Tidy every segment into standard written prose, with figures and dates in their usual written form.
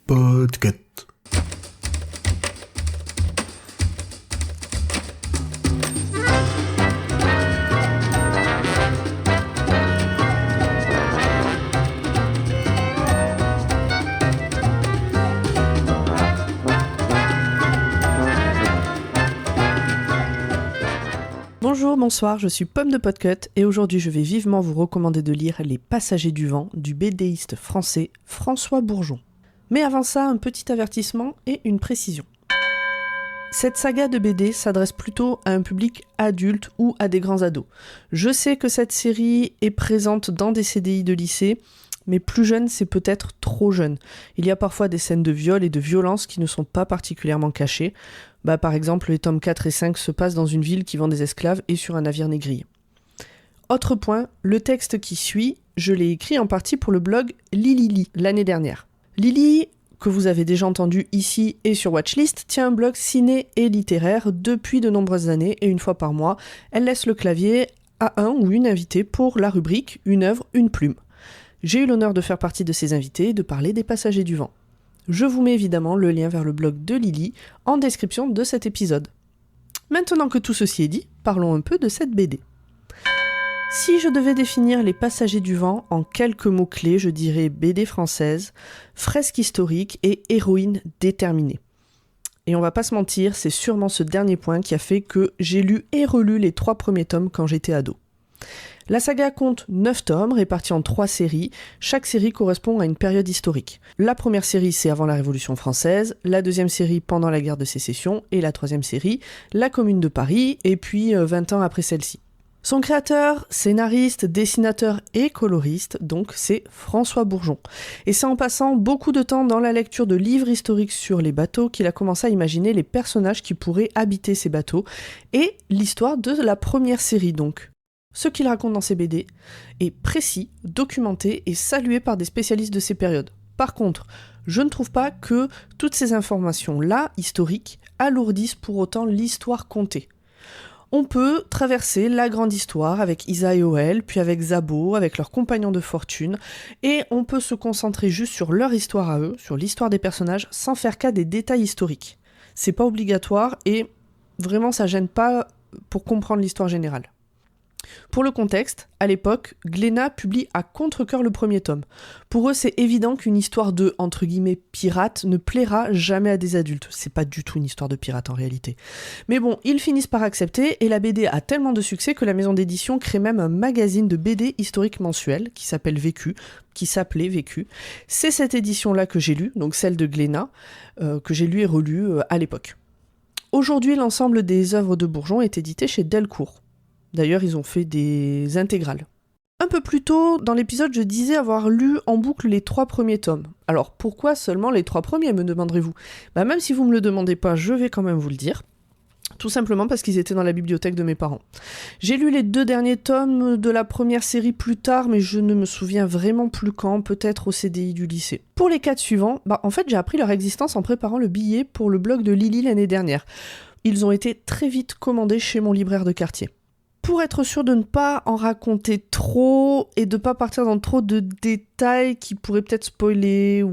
Podcast. Bonjour, bonsoir, je suis Pomme de Podcut et aujourd'hui je vais vivement vous recommander de lire Les Passagers du Vent du BDiste français François Bourgeon. Mais avant ça, un petit avertissement et une précision. Cette saga de BD s'adresse plutôt à un public adulte ou à des grands ados. Je sais que cette série est présente dans des CDI de lycée, mais plus jeune, c'est peut-être trop jeune. Il y a parfois des scènes de viol et de violence qui ne sont pas particulièrement cachées. Par exemple, les tomes 4 et 5 se passent dans une ville qui vend des esclaves et sur un navire négrier. Autre point, le texte qui suit, je l'ai écrit en partie pour le blog Lili l'année dernière. Lili, que vous avez déjà entendu ici et sur Watchlist, tient un blog ciné et littéraire depuis de nombreuses années et une fois par mois, elle laisse le clavier à un ou une invitée pour la rubrique « Une œuvre, une plume ». J'ai eu l'honneur de faire partie de ces invités et de parler des Passagers du Vent. Je vous mets évidemment le lien vers le blog de Lili en description de cet épisode. Maintenant que tout ceci est dit, parlons un peu de cette BD. Si je devais définir Les Passagers du Vent en quelques mots-clés, je dirais BD française, fresque historique et héroïne déterminée. Et on va pas se mentir, c'est sûrement ce dernier point qui a fait que j'ai lu et relu les 3 premiers tomes quand j'étais ado. La saga compte 9 tomes répartis en 3 séries. Chaque série correspond à une période historique. La première série, c'est avant la Révolution française, la deuxième série pendant la guerre de Sécession, et la troisième série, la Commune de Paris, et puis 20 ans après celle-ci. Son créateur, scénariste, dessinateur et coloriste, donc c'est François Bourgeon. Et c'est en passant beaucoup de temps dans la lecture de livres historiques sur les bateaux qu'il a commencé à imaginer les personnages qui pourraient habiter ces bateaux, et l'histoire de la première série donc. Ce qu'il raconte dans ses BD est précis, documenté et salué par des spécialistes de ces périodes. Par contre, je ne trouve pas que toutes ces informations-là, historiques, alourdissent pour autant l'histoire contée. On peut traverser la grande histoire avec Isa et Oel, puis avec Zabo, avec leurs compagnons de fortune, et on peut se concentrer juste sur leur histoire à eux, sur l'histoire des personnages, sans faire cas des détails historiques. C'est pas obligatoire et vraiment ça gêne pas pour comprendre l'histoire générale. Pour le contexte, à l'époque, Glénat publie à contre-cœur le premier tome. Pour eux, c'est évident qu'une histoire de, entre guillemets, pirate ne plaira jamais à des adultes. C'est pas du tout une histoire de pirate en réalité. Mais bon, ils finissent par accepter et la BD a tellement de succès que la maison d'édition crée même un magazine de BD historique mensuel qui s'appelait Vécu. C'est cette édition-là que j'ai lue, donc celle de Glénat, que j'ai lue et relue à l'époque. Aujourd'hui, l'ensemble des œuvres de Bourgeon est édité chez Delcourt. D'ailleurs, ils ont fait des intégrales. Un peu plus tôt, dans l'épisode, je disais avoir lu en boucle les 3 premiers tomes. Alors, pourquoi seulement les 3 premiers, me demanderez-vous ? Même si vous me le demandez pas, je vais quand même vous le dire. Tout simplement parce qu'ils étaient dans la bibliothèque de mes parents. J'ai lu les 2 derniers tomes de la première série plus tard, mais je ne me souviens vraiment plus quand, peut-être au CDI du lycée. Pour les 4 suivants, en fait, j'ai appris leur existence en préparant le billet pour le blog de Lili l'année dernière. Ils ont été très vite commandés chez mon libraire de quartier. Pour être sûr de ne pas en raconter trop et de ne pas partir dans trop de détails qui pourraient peut-être spoiler,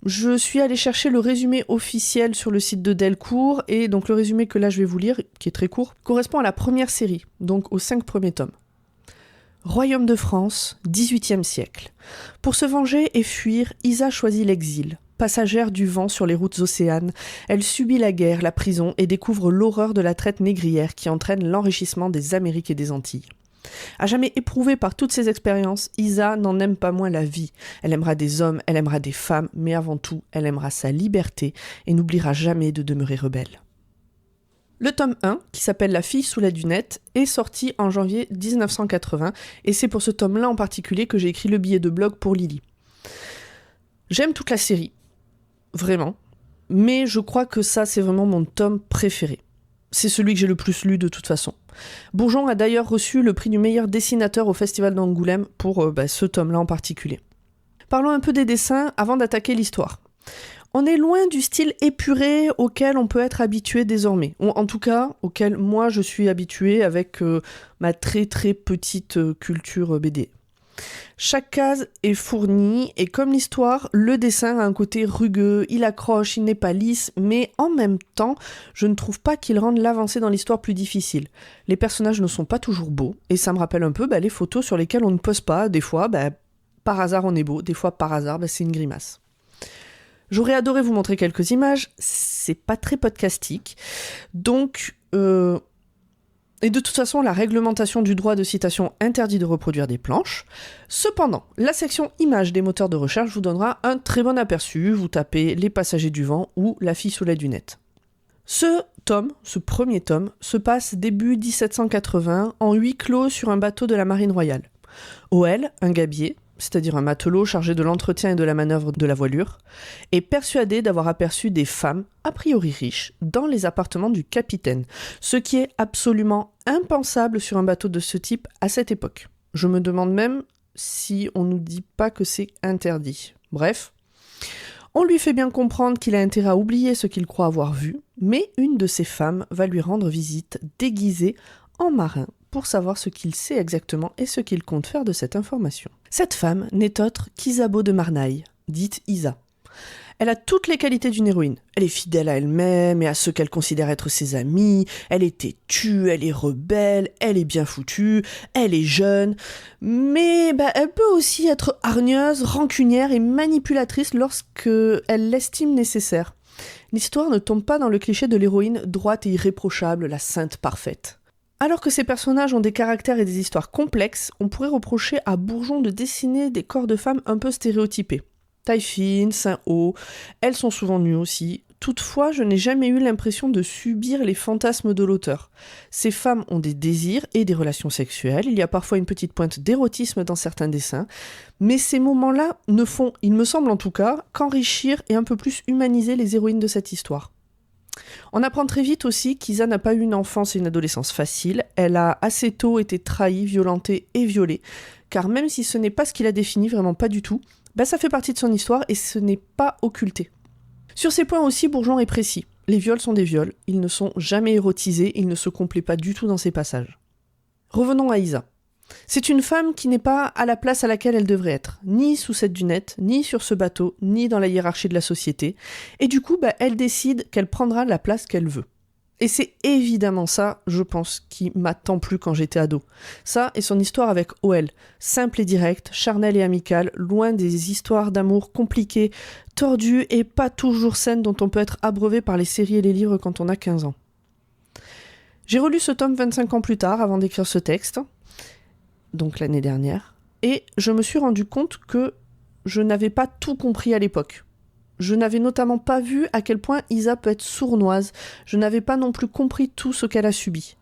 je suis allée chercher le résumé officiel sur le site de Delcourt et donc le résumé que là je vais vous lire, qui est très court, correspond à la première série, donc aux 5 premiers tomes. Royaume de France, XVIIIe siècle. Pour se venger et fuir, Isa choisit l'exil. Passagère du vent sur les routes océanes, elle subit la guerre, la prison et découvre l'horreur de la traite négrière qui entraîne l'enrichissement des Amériques et des Antilles. À jamais éprouvée par toutes ces expériences, Isa n'en aime pas moins la vie. Elle aimera des hommes, elle aimera des femmes, mais avant tout, elle aimera sa liberté et n'oubliera jamais de demeurer rebelle. Le tome 1, qui s'appelle La fille sous la dunette, est sorti en janvier 1980 et c'est pour ce tome-là en particulier que j'ai écrit le billet de blog pour Lili. J'aime toute la série. Vraiment, mais je crois que ça c'est vraiment mon tome préféré. C'est celui que j'ai le plus lu de toute façon. Bourgeon a d'ailleurs reçu le prix du meilleur dessinateur au Festival d'Angoulême pour ce tome-là en particulier. Parlons un peu des dessins avant d'attaquer l'histoire. On est loin du style épuré auquel on peut être habitué désormais, ou en tout cas auquel moi je suis habitué avec ma très très petite culture BD. Chaque case est fournie et comme l'histoire, le dessin a un côté rugueux, il accroche, il n'est pas lisse, mais en même temps, je ne trouve pas qu'il rende l'avancée dans l'histoire plus difficile. Les personnages ne sont pas toujours beaux et ça me rappelle un peu les photos sur lesquelles on ne pose pas, des fois par hasard on est beau, des fois par hasard c'est une grimace. J'aurais adoré vous montrer quelques images, c'est pas très podcastique, donc... Et de toute façon, la réglementation du droit de citation interdit de reproduire des planches. Cependant, la section images des moteurs de recherche vous donnera un très bon aperçu. Vous tapez Les Passagers du Vent ou La Fille sous les lunettes. Ce premier tome, se passe début 1780 en huis clos sur un bateau de la Marine royale. Hoël, un gabier, c'est-à-dire un matelot chargé de l'entretien et de la manœuvre de la voilure, est persuadé d'avoir aperçu des femmes, a priori riches, dans les appartements du capitaine, ce qui est absolument impensable sur un bateau de ce type à cette époque. Je me demande même si on nous dit pas que c'est interdit. Bref, on lui fait bien comprendre qu'il a intérêt à oublier ce qu'il croit avoir vu, mais une de ces femmes va lui rendre visite déguisée en marin pour savoir ce qu'il sait exactement et ce qu'il compte faire de cette information. Cette femme n'est autre qu'Isabeau de Marnaille, dite Isa. Elle a toutes les qualités d'une héroïne. Elle est fidèle à elle-même et à ceux qu'elle considère être ses amis, elle est têtue, elle est rebelle, elle est bien foutue, elle est jeune, mais elle peut aussi être hargneuse, rancunière et manipulatrice lorsqu'elle l'estime nécessaire. L'histoire ne tombe pas dans le cliché de l'héroïne droite et irréprochable, la sainte parfaite. Alors que ces personnages ont des caractères et des histoires complexes, on pourrait reprocher à Bourgeon de dessiner des corps de femmes un peu stéréotypés. Taille fine, seins hauts, elles sont souvent nues aussi. Toutefois, je n'ai jamais eu l'impression de subir les fantasmes de l'auteur. Ces femmes ont des désirs et des relations sexuelles, il y a parfois une petite pointe d'érotisme dans certains dessins, mais ces moments-là ne font, il me semble en tout cas, qu'enrichir et un peu plus humaniser les héroïnes de cette histoire. On apprend très vite aussi qu'Isa n'a pas eu une enfance et une adolescence facile, elle a assez tôt été trahie, violentée et violée, car même si ce n'est pas ce qu'il a défini, vraiment pas du tout, ça fait partie de son histoire et ce n'est pas occulté. Sur ces points aussi, Bourgeon est précis. Les viols sont des viols, ils ne sont jamais érotisés, ils ne se complaît pas du tout dans ses passages. Revenons à Isa. C'est une femme qui n'est pas à la place à laquelle elle devrait être, ni sous cette dunette, ni sur ce bateau, ni dans la hiérarchie de la société, et du coup, elle décide qu'elle prendra la place qu'elle veut. Et c'est évidemment ça, je pense, qui m'a tant plu quand j'étais ado. Ça et son histoire avec Hoël, simple et directe, charnelle et amicale, loin des histoires d'amour compliquées, tordues et pas toujours saines dont on peut être abreuvé par les séries et les livres quand on a 15 ans. J'ai relu ce tome 25 ans plus tard, avant d'écrire ce texte, donc l'année dernière, et je me suis rendu compte que je n'avais pas tout compris à l'époque. Je n'avais notamment pas vu à quel point Isa peut être sournoise, je n'avais pas non plus compris tout ce qu'elle a subi.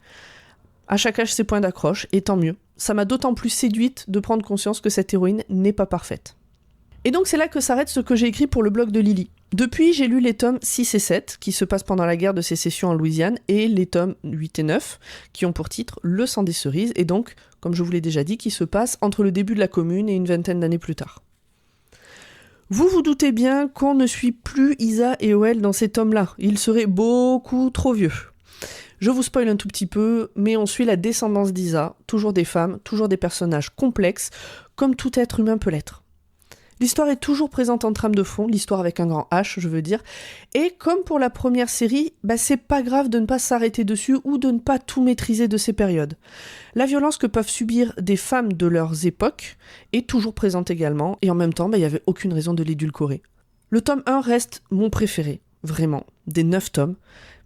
À chaque âge ses points d'accroche, et tant mieux. Ça m'a d'autant plus séduite de prendre conscience que cette héroïne n'est pas parfaite. Et donc c'est là que s'arrête ce que j'ai écrit pour le blog de Lily. Depuis, j'ai lu les tomes 6 et 7, qui se passent pendant la guerre de sécession en Louisiane, et les tomes 8 et 9, qui ont pour titre Le sang des cerises, et donc, comme je vous l'ai déjà dit, qui se passent entre le début de la commune et une vingtaine d'années plus tard. Vous vous doutez bien qu'on ne suit plus Isa et Hoël dans ces tomes-là, ils seraient beaucoup trop vieux. Je vous spoil un tout petit peu, mais on suit la descendance d'Isa, toujours des femmes, toujours des personnages complexes, comme tout être humain peut l'être. L'histoire est toujours présente en trame de fond, l'histoire avec un grand H, je veux dire, et comme pour la première série, c'est pas grave de ne pas s'arrêter dessus ou de ne pas tout maîtriser de ces périodes. La violence que peuvent subir des femmes de leurs époques est toujours présente également, et en même temps, il n'y avait aucune raison de l'édulcorer. Le tome 1 reste mon préféré, vraiment, des 9 tomes,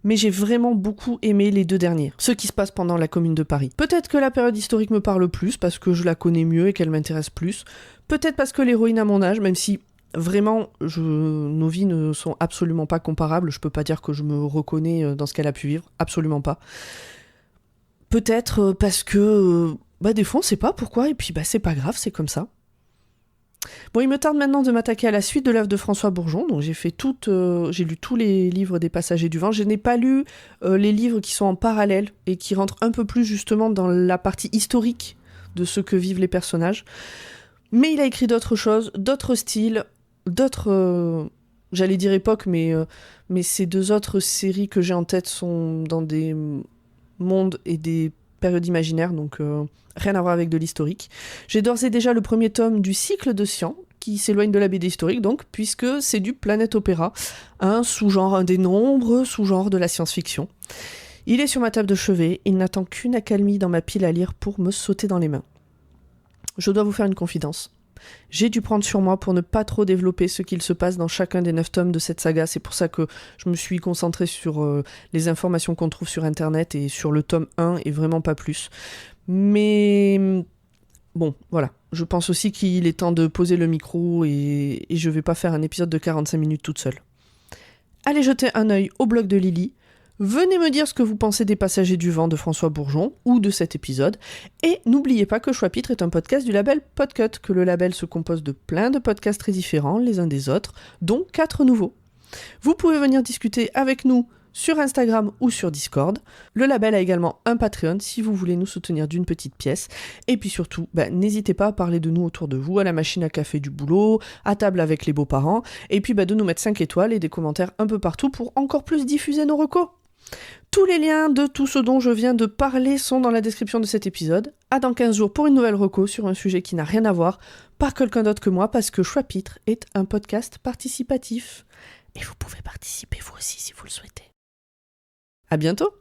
mais j'ai vraiment beaucoup aimé les 2 derniers, ceux qui se passent pendant la Commune de Paris. Peut-être que la période historique me parle plus, parce que je la connais mieux et qu'elle m'intéresse plus. Peut-être parce que l'héroïne a mon âge, même si vraiment nos vies ne sont absolument pas comparables, je peux pas dire que je me reconnais dans ce qu'elle a pu vivre, absolument pas. Peut-être parce que des fois on sait pas pourquoi, et puis c'est pas grave, c'est comme ça. Bon, il me tarde maintenant de m'attaquer à la suite de l'œuvre de François Bourgeon, donc j'ai lu tous les livres des Passagers du Vent, je n'ai pas lu les livres qui sont en parallèle et qui rentrent un peu plus justement dans la partie historique de ce que vivent les personnages, mais il a écrit d'autres choses, d'autres styles, d'autres, j'allais dire époques, mais ces 2 autres séries que j'ai en tête sont dans des mondes et des période imaginaire, donc rien à voir avec de l'historique. J'ai d'ores et déjà le premier tome du cycle de Sian, qui s'éloigne de la BD historique, donc, puisque c'est du Planète Opéra, un des nombreux sous-genres de la science-fiction. Il est sur ma table de chevet, il n'attend qu'une accalmie dans ma pile à lire pour me sauter dans les mains. Je dois vous faire une confidence. J'ai dû prendre sur moi pour ne pas trop développer ce qu'il se passe dans chacun des 9 tomes de cette saga. C'est pour ça que je me suis concentrée sur les informations qu'on trouve sur internet et sur le tome 1 et vraiment pas plus. Mais bon, voilà. Je pense aussi qu'il est temps de poser le micro et je vais pas faire un épisode de 45 minutes toute seule. Allez jeter un œil au blog de Lily. Venez me dire ce que vous pensez des Passagers du Vent de François Bourgeon ou de cet épisode. Et n'oubliez pas que Choix-Pitre est un podcast du label Podcut, que le label se compose de plein de podcasts très différents les uns des autres, dont 4 nouveaux. Vous pouvez venir discuter avec nous sur Instagram ou sur Discord. Le label a également un Patreon si vous voulez nous soutenir d'une petite pièce. Et puis surtout, n'hésitez pas à parler de nous autour de vous, à la machine à café du boulot, à table avec les beaux-parents, et puis de nous mettre 5 étoiles et des commentaires un peu partout pour encore plus diffuser nos recos. Tous les liens de tout ce dont je viens de parler sont dans la description de cet épisode. À dans 15 jours pour une nouvelle reco sur un sujet qui n'a rien à voir par quelqu'un d'autre que moi, parce que Choix-Pitre est un podcast participatif. Et vous pouvez participer vous aussi si vous le souhaitez. À bientôt!